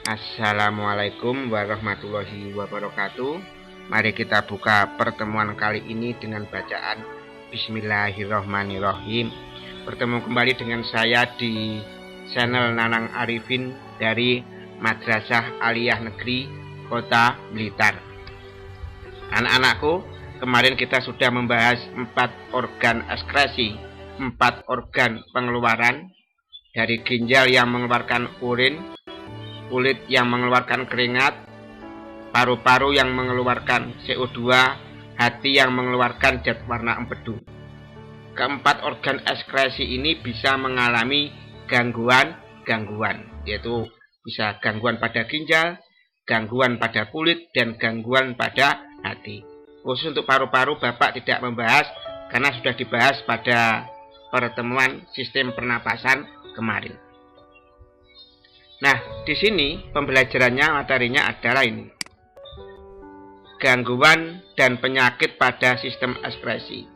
Assalamualaikum warahmatullahi wabarakatuh. Mari kita buka pertemuan kali ini dengan bacaan Bismillahirrahmanirrahim. Bertemu kembali dengan saya di channel Nanang Arifin dari Madrasah Aliyah Negeri Kota Blitar. Anak-anakku, kemarin kita sudah membahas 4 organ ekskresi, 4 organ pengeluaran, dari ginjal yang mengeluarkan urin, kulit yang mengeluarkan keringat, paru-paru yang mengeluarkan CO2, hati yang mengeluarkan zat warna empedu. Keempat organ ekskresi ini bisa mengalami gangguan, yaitu bisa gangguan pada ginjal, gangguan pada kulit, dan gangguan pada hati. Khusus untuk paru-paru Bapak tidak membahas karena sudah dibahas pada pertemuan sistem pernapasan kemarin. Nah, di sini pembelajarannya, materinya adalah ini. Gangguan dan penyakit pada sistem ekskresi.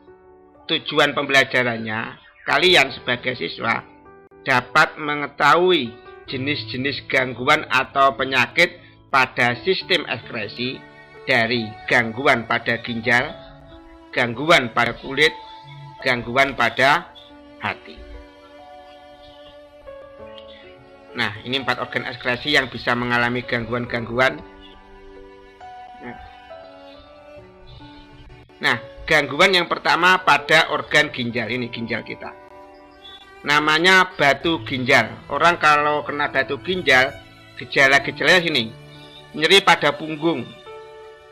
Tujuan pembelajarannya, kalian sebagai siswa dapat mengetahui jenis-jenis gangguan atau penyakit pada sistem ekskresi dari gangguan pada ginjal, gangguan pada kulit, gangguan pada hati. Nah, ini 4 organ ekskresi yang bisa mengalami gangguan-gangguan. Nah, gangguan yang pertama pada organ ginjal. Ini ginjal kita. Namanya batu ginjal. Orang kalau kena batu ginjal, gejala-gejalanya sini. Nyeri pada punggung,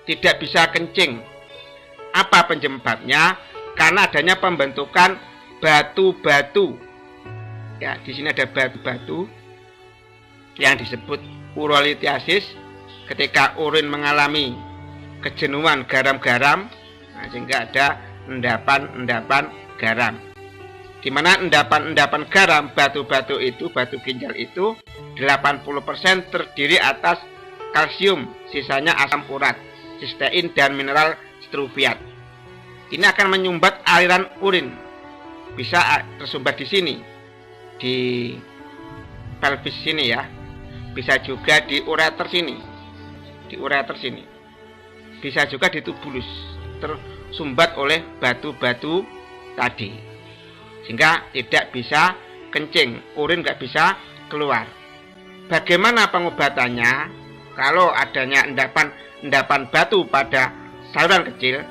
tidak bisa kencing. Apa penyebabnya? Karena adanya pembentukan batu-batu. Ya, di sini ada batu-batu yang disebut urolithiasis. Ketika urin mengalami kejenuhan garam-garam, sehingga ada endapan-endapan garam. Di mana endapan-endapan garam batu-batu itu, batu ginjal itu 80% terdiri atas kalsium, sisanya asam urat, sistein, dan mineral struviat. Ini akan menyumbat aliran urin. Bisa tersumbat di sini, di pelvis sini ya. Bisa juga di ureter sini. Bisa juga di tubulus, tersumbat oleh batu-batu tadi, sehingga tidak bisa kencing, urin nggak bisa keluar. Bagaimana pengobatannya? Kalau adanya endapan batu pada saluran kecil,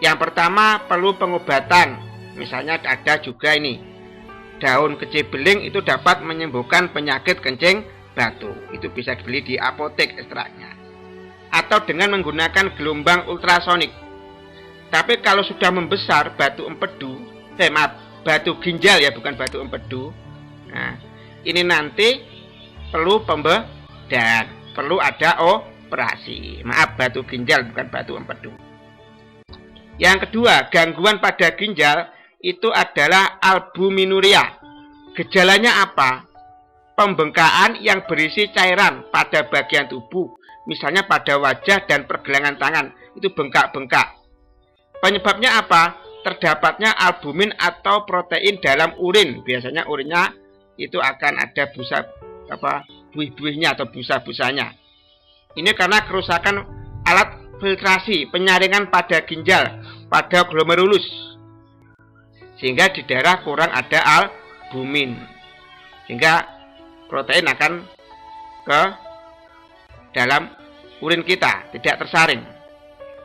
yang pertama perlu pengobatan. Misalnya ada juga ini, daun kecil beling itu dapat menyembuhkan penyakit kencing batu. Itu bisa dibeli di apotek ekstraknya. Atau dengan menggunakan gelombang ultrasonik. Tapi kalau sudah membesar batu ginjal ya, bukan batu empedu. Nah, ini nanti perlu pembedahan, perlu ada operasi. Maaf, batu ginjal bukan batu empedu. Yang kedua, gangguan pada ginjal itu adalah albuminuria. Gejalanya apa? Pembengkakan yang berisi cairan pada bagian tubuh, misalnya pada wajah dan pergelangan tangan, itu bengkak-bengkak. Penyebabnya apa? Terdapatnya albumin atau protein dalam urin. Biasanya urinnya itu akan ada buih-buihnya atau busa-busanya. Ini karena kerusakan alat filtrasi penyaringan pada ginjal, pada glomerulus, sehingga di daerah kurang ada albumin, sehingga protein akan ke dalam urin kita, tidak tersaring.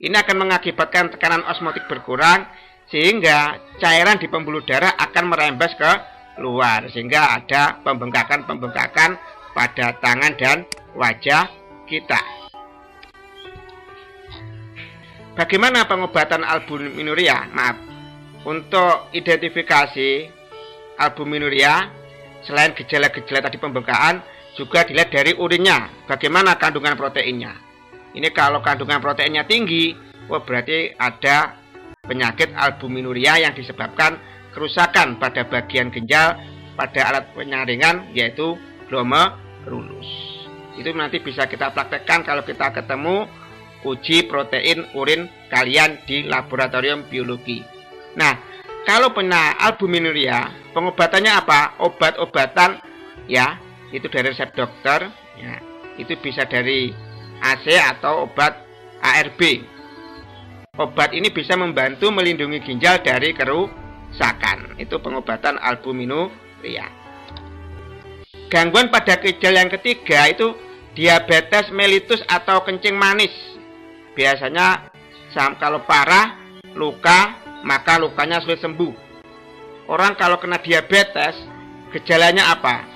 Ini akan mengakibatkan tekanan osmotik berkurang, sehingga cairan di pembuluh darah akan merembes ke luar, sehingga ada pembengkakan pada tangan dan wajah kita. Bagaimana pengobatan albuminuria? Untuk identifikasi albuminuria, selain gejala-gejala tadi pembengkakan, juga dilihat dari urinnya, bagaimana kandungan proteinnya. Ini kalau kandungan proteinnya tinggi, berarti ada penyakit albuminuria yang disebabkan kerusakan pada bagian ginjal, pada alat penyaringan, yaitu glomerulus. Itu nanti bisa kita praktekkan kalau kita ketemu uji protein urin kalian di laboratorium biologi. Nah, kalau pernah albuminuria, pengobatannya apa? Obat-obatan ya, itu dari resep dokter ya. Itu bisa dari AC atau obat ARB. Obat ini bisa membantu melindungi ginjal dari kerusakan. Itu pengobatan albuminuria. Gangguan pada ginjal yang ketiga itu diabetes mellitus atau kencing manis. Biasanya kalau parah, luka, maka lukanya sulit sembuh. Orang kalau kena diabetes, gejalanya apa?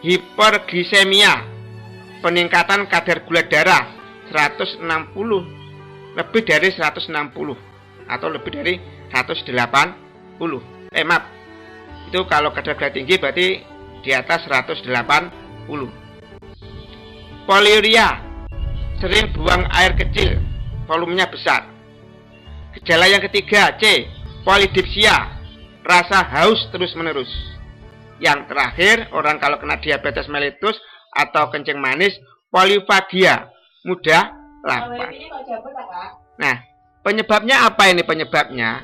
Hiperglisemia, peningkatan kadar gula darah 160, lebih dari 160 atau lebih dari 180. Maaf, itu kalau kadar gula tinggi berarti di atas 180. Poliuria, sering buang air kecil, volumenya besar. Gejala yang ketiga, C, polidipsia, rasa haus terus-menerus. Yang terakhir, orang kalau kena diabetes mellitus atau kencing manis, polifagia, mudah lapar. Nah, penyebabnya apa ini penyebabnya?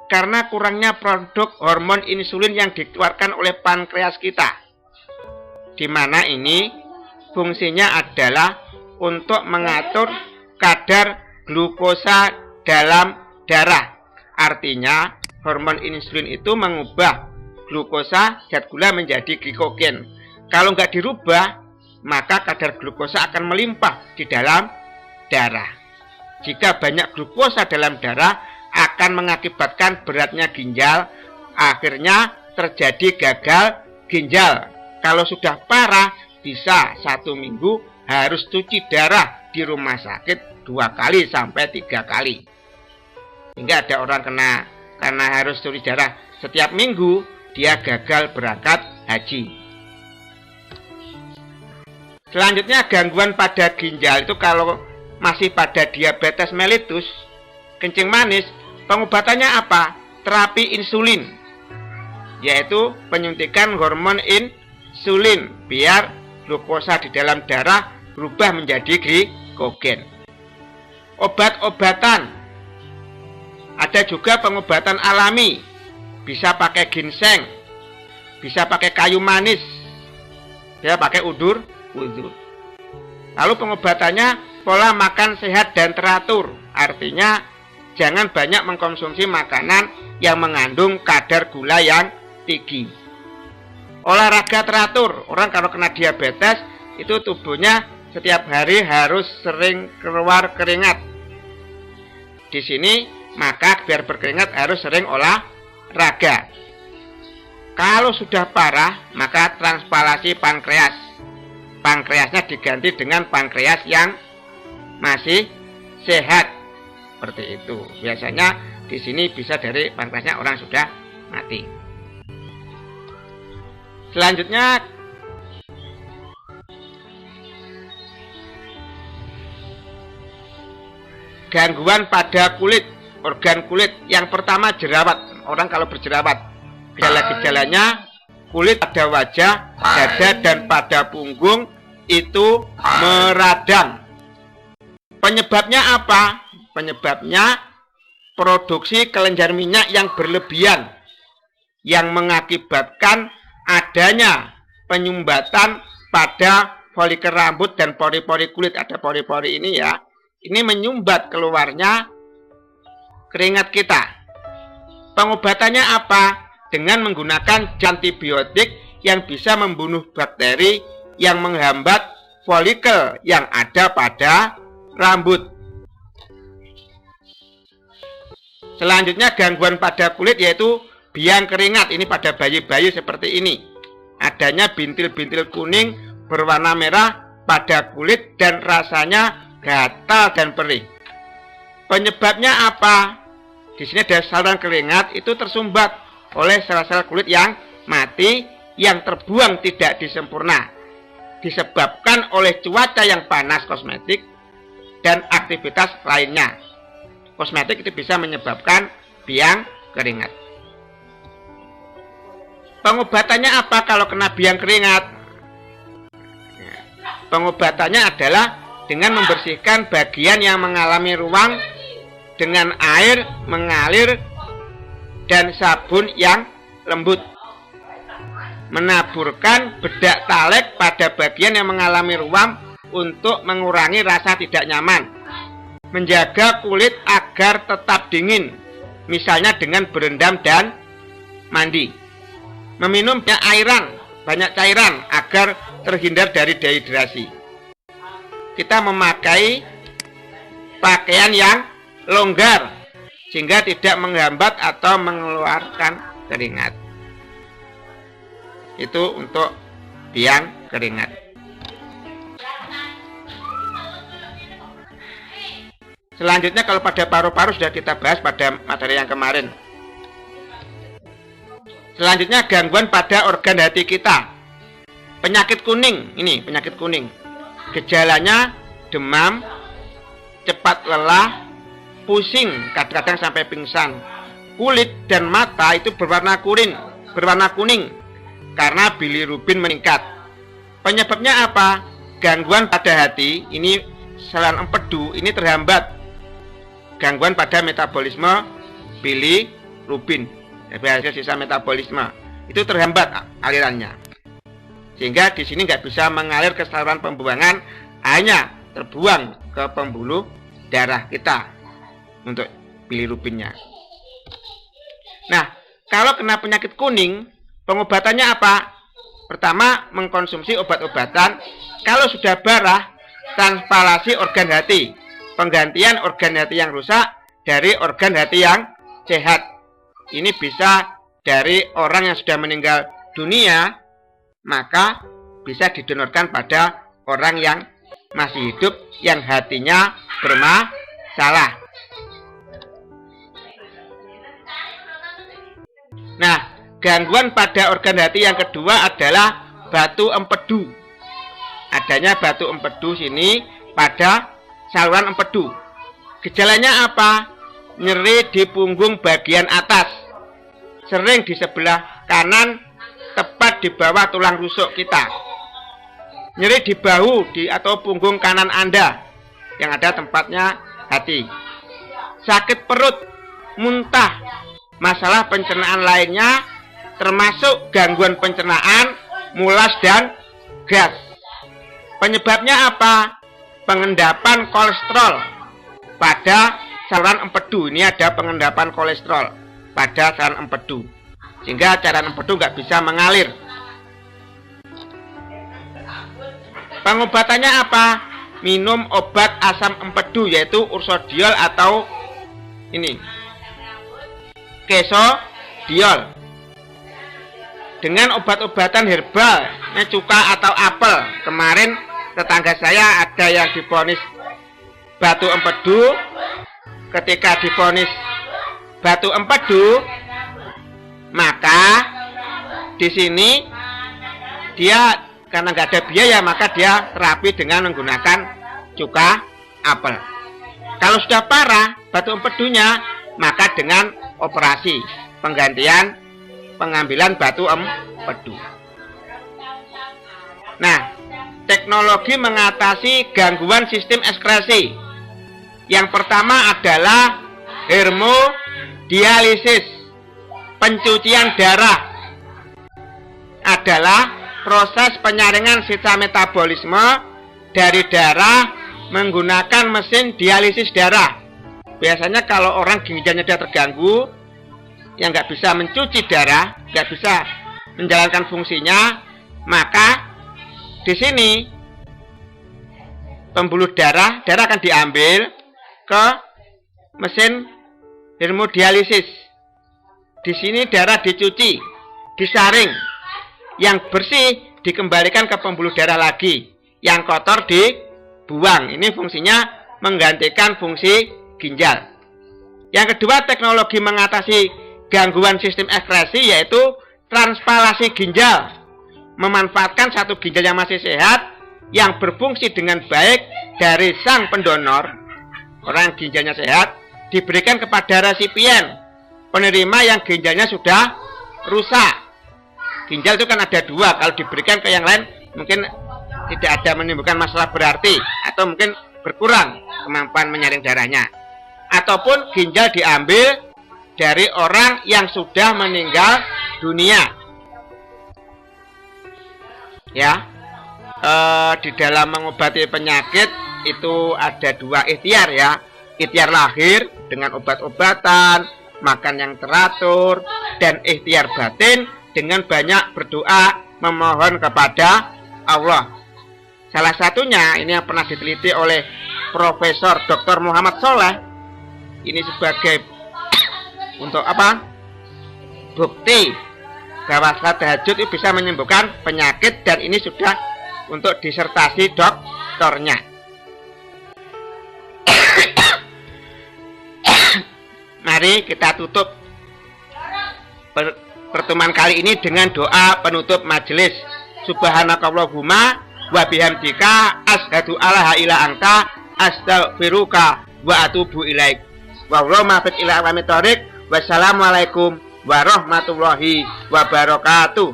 Karena kurangnya produk hormon insulin yang dikeluarkan oleh pankreas kita. Di mana ini fungsinya adalah untuk mengatur kadar glukosa dalam darah. Artinya, hormon insulin itu mengubah glukosa zat gula menjadi glikogen. Kalau nggak dirubah, maka kadar glukosa akan melimpah di dalam darah. Jika banyak glukosa dalam darah, akan mengakibatkan beratnya ginjal, akhirnya terjadi gagal ginjal. Kalau sudah parah, bisa 1 minggu harus cuci darah di rumah sakit 2 kali sampai 3 kali. Hingga ada orang karena harus cuci darah setiap minggu, dia gagal berangkat haji. Selanjutnya gangguan pada ginjal itu kalau masih pada diabetes mellitus, kencing manis, pengobatannya apa? Terapi insulin, yaitu penyuntikan hormon insulin biar glukosa di dalam darah berubah menjadi glikogen. Obat-obatan, ada juga pengobatan alami, bisa pakai ginseng, bisa pakai kayu manis, ya pakai udur. Lalu pengobatannya pola makan sehat dan teratur, artinya jangan banyak mengkonsumsi makanan yang mengandung kadar gula yang tinggi. Olahraga teratur, orang kalau kena diabetes itu tubuhnya setiap hari harus sering keluar keringat. Di sini maka biar berkeringat harus sering olahraga. Kalau sudah parah, maka transplantasi pankreas. Pankreasnya diganti dengan pankreas yang masih sehat. Seperti itu. Biasanya di sini bisa dari pankreasnya orang sudah mati. Selanjutnya gangguan pada kulit, organ kulit. Yang pertama jerawat. Orang kalau berjerawat, gejala-gejalanya kulit pada wajah, dada dan pada punggung itu meradang. Penyebabnya apa? Penyebabnya produksi kelenjar minyak yang berlebihan yang mengakibatkan adanya penyumbatan pada folikel rambut dan pori-pori kulit. Ada pori-pori ini ya. Ini menyumbat keluarnya keringat kita. Pengobatannya apa? Dengan menggunakan antibiotik yang bisa membunuh bakteri yang menghambat folikel yang ada pada rambut. Selanjutnya gangguan pada kulit yaitu biang keringat. Ini pada bayi-bayi seperti ini. Adanya bintil-bintil kuning berwarna merah pada kulit dan rasanya gatal dan perih. Penyebabnya apa? Di sini ada saluran keringat itu tersumbat oleh sel-sel kulit yang mati yang terbuang tidak disempurna, disebabkan oleh cuaca yang panas, kosmetik, dan aktivitas lainnya. Kosmetik itu bisa menyebabkan biang keringat. Pengobatannya apa kalau kena biang keringat? Pengobatannya adalah dengan membersihkan bagian yang mengalami ruang dengan air mengalir dan sabun yang lembut. Menaburkan bedak talek pada bagian yang mengalami ruam untuk mengurangi rasa tidak nyaman, menjaga kulit agar tetap dingin, misalnya dengan berendam dan mandi, meminum banyak cairan agar terhindar dari dehidrasi. Kita memakai pakaian yang longgar sehingga tidak menghambat atau mengeluarkan keringat. Itu untuk biang keringat. Selanjutnya kalau pada paru-paru sudah kita bahas pada materi yang kemarin. Selanjutnya gangguan pada organ hati kita. Penyakit kuning, ini penyakit kuning. Gejalanya demam, cepat lelah, pusing, kadang-kadang sampai pingsan. Kulit dan mata itu berwarna kuning karena bilirubin meningkat. Penyebabnya apa? Gangguan pada hati, ini saluran empedu ini terhambat. Gangguan pada metabolisme bilirubin, hasil sisa metabolisme itu terhambat alirannya, sehingga di sini nggak bisa mengalir ke saluran pembuangan, hanya terbuang ke pembuluh darah kita untuk bilirubinnya. Nah, kalau kena penyakit kuning, pengobatannya apa? Pertama, mengkonsumsi obat-obatan. Kalau sudah parah, transplantasi organ hati, penggantian organ hati yang rusak dari organ hati yang sehat. Ini bisa dari orang yang sudah meninggal dunia, maka bisa didonorkan pada orang yang masih hidup yang hatinya bermasalah. Nah, gangguan pada organ hati yang kedua adalah batu empedu. Adanya batu empedu sini pada saluran empedu. Gejalanya apa? Nyeri di punggung bagian atas, sering di sebelah kanan, tepat di bawah tulang rusuk kita. Nyeri di bahu atau punggung kanan Anda yang ada tempatnya hati. Sakit perut, muntah, masalah pencernaan lainnya termasuk gangguan pencernaan, mulas dan gas. Penyebabnya apa? Pengendapan kolesterol pada saluran empedu. Ini ada pengendapan kolesterol pada saluran empedu, sehingga cairan empedu nggak bisa mengalir. Pengobatannya apa? Minum obat asam empedu, yaitu ursodiol atau ini kesodiol. Dengan obat-obatan herbal, cuka atau apel. Kemarin tetangga saya ada yang divonis batu empedu. Ketika divonis batu empedu, maka di sini dia karena nggak ada biaya, maka dia terapi dengan menggunakan cuka apel. Kalau sudah parah batu empedunya, maka dengan operasi penggantian pengambilan batu empedu. Nah, teknologi mengatasi gangguan sistem ekskresi. Yang pertama adalah hemodialisis. Pencucian darah adalah proses penyaringan sisa metabolisme dari darah menggunakan mesin dialisis darah. Biasanya kalau orang ginjalnya dia terganggu, yang nggak bisa mencuci darah, nggak bisa menjalankan fungsinya, maka di sini pembuluh darah akan diambil ke mesin hemodialisis. Di sini darah dicuci, disaring, yang bersih dikembalikan ke pembuluh darah lagi, yang kotor dibuang. Ini fungsinya menggantikan fungsi ginjal. Yang kedua, teknologi mengatasi gangguan sistem ekskresi, yaitu transplantasi ginjal. Memanfaatkan satu ginjal yang masih sehat, yang berfungsi dengan baik dari sang pendonor, orang yang ginjalnya sehat, diberikan kepada resipien, penerima yang ginjalnya sudah rusak. Ginjal itu kan ada dua, kalau diberikan ke yang lain mungkin tidak ada menimbulkan masalah berarti, atau mungkin berkurang kemampuan menyaring darahnya. Ataupun ginjal diambil dari orang yang sudah meninggal dunia. Ya. di dalam mengobati penyakit itu ada dua ikhtiar ya. Ikhtiar lahir dengan obat-obatan, makan yang teratur, dan ikhtiar batin dengan banyak berdoa memohon kepada Allah. Salah satunya ini yang pernah diteliti oleh Profesor Dr. Muhammad Sholeh. Ini sebagai untuk apa? Bukti bahwa salat tahajud itu bisa menyembuhkan penyakit, dan ini sudah untuk disertasi doktornya. Mari kita tutup pertemuan kali ini dengan doa penutup majelis. Subhanakallahumma wa bihamdika asyhadu alla ilaha illa anta astaghfiruka wa atubu ilaik. Wallahu muwaffiq ila aqwamit thoriq. Wassalamualaikum warahmatullahi wabarakatuh.